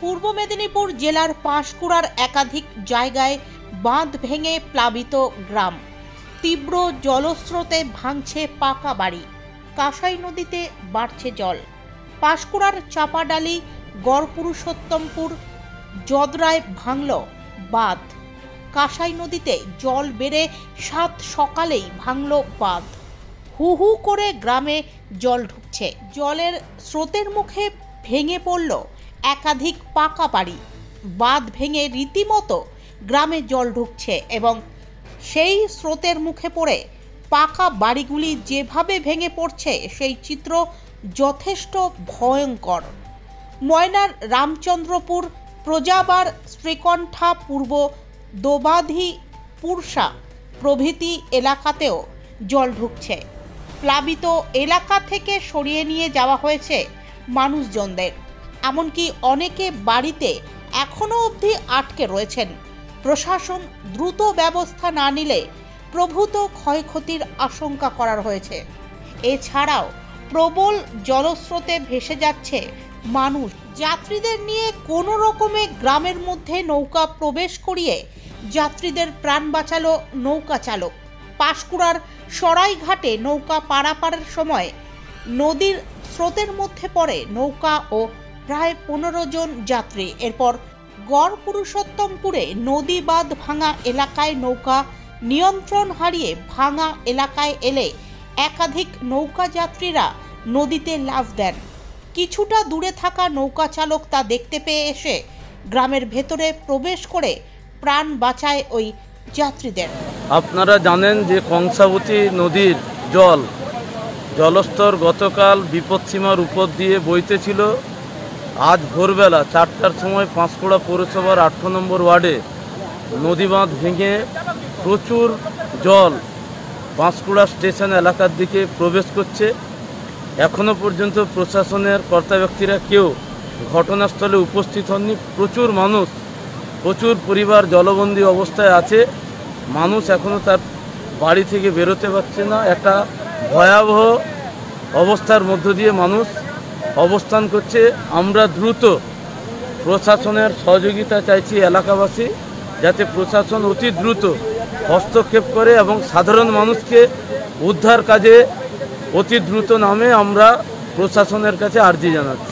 পূর্ব মেদিনীপুর জেলার পাঁশকুড়ার একাধিক জায়গায় বাঁধ ভেঙে প্লাবিত গ্রাম। তীব্র জলস্রোতে ভাঙছে পাকা বাড়ি। কাঁসাই নদীতে বাড়ছে জল। পাঁশকুড়ার চাপাডালি, গড়পুরুষোত্তমপুর, জদরায় ভাঙল বাঁধ। কাঁসাই নদীতে জল বেড়ে সাত সকালেই ভাঙল বাঁধ। হু হু করে গ্রামে জল ঢুকছে। জলের স্রোতের মুখে ভেঙে পড়ল একাধিক পাকা বাড়ি। বাঁধ ভেঙে রীতিমতো গ্রামে জল ঢুকছে এবং সেই স্রোতের মুখে পড়ে পাকা বাড়িগুলি যেভাবে ভেঙে পড়ছে সেই চিত্র যথেষ্ট ভয়ঙ্কর। ময়নার রামচন্দ্রপুর, প্রজাবার, শ্রীকণ্ঠা, পূর্ব দোবাধি, পুরসা প্রভৃতি এলাকাতেও জল ঢুকছে। প্লাবিত এলাকা থেকে সরিয়ে নিয়ে যাওয়া হয়েছে মানুষজনদের। এমনকি অনেকে বাড়িতে এখনো অবধি আটকে রয়েছেন। প্রশাসন দ্রুত ব্যবস্থা না নিলে প্রভূত ক্ষয়ক্ষতির আশঙ্কা করা হয়েছে। এছাড়াও প্রবল জলস্রোতে ভেসে যাচ্ছে মানুষ। যাত্রীদের নিয়ে কোনো রকমে গ্রামের মধ্যে নৌকা প্রবেশ করিয়ে যাত্রীদের প্রাণ বাঁচালো নৌকা চালক। পাঁশকুড়ার সরাইঘাটে নৌকা পারাপারের সময় নদীর স্রোতের মধ্যে পড়ে নৌকা ও প্রায় 15 জন যাত্রী। এরপর গড়পুরুষোত্তমপুরে নদী বাঁধ ভাঙা এলাকায় নৌকা নিয়ন্ত্রণ হারিয়ে ভাঙা এলাকায় এলে একাধিক নৌকা যাত্রীরা নদীতে লাফ দেন। কিছুটা দূরে থাকা নৌকা চালক তা দেখতে পেয়ে এসে গ্রামের ভেতরে প্রবেশ করে প্রাণ বাঁচায় ওই যাত্রীদের। আপনারা জানেন যে কংসাবতী নদীর জলস্তর গতকাল বিপদসীমার উপর দিয়ে বইতেছিল। আজ ভোরবেলা 4টার সময় পাঁশকুড়া পৌরসভার 8 নম্বর ওয়ার্ডে নদী বাঁধ ভেঙে প্রচুর জল পাঁশকুড়া স্টেশন এলাকার দিকে প্রবেশ করছে। এখনো পর্যন্ত প্রশাসনের কর্তা ব্যক্তিরা কেউ ঘটনাস্থলে উপস্থিত হননি। প্রচুর মানুষ, প্রচুর পরিবার জলবন্দী অবস্থায় আছে। মানুষ এখনও তার বাড়ি থেকে বেরোতে পারছে না। একটা ভয়াবহ অবস্থার মধ্য দিয়ে মানুষ অবস্থান করছে। আমরা দ্রুত প্রশাসনের সহযোগিতা চাইছি এলাকাবাসী, যাতে প্রশাসন অতি দ্রুত হস্তক্ষেপ করে এবং সাধারণ মানুষকে উদ্ধার কাজে অতি দ্রুত নামে আমরা প্রশাসনের কাছে আর্জি জানাচ্ছি।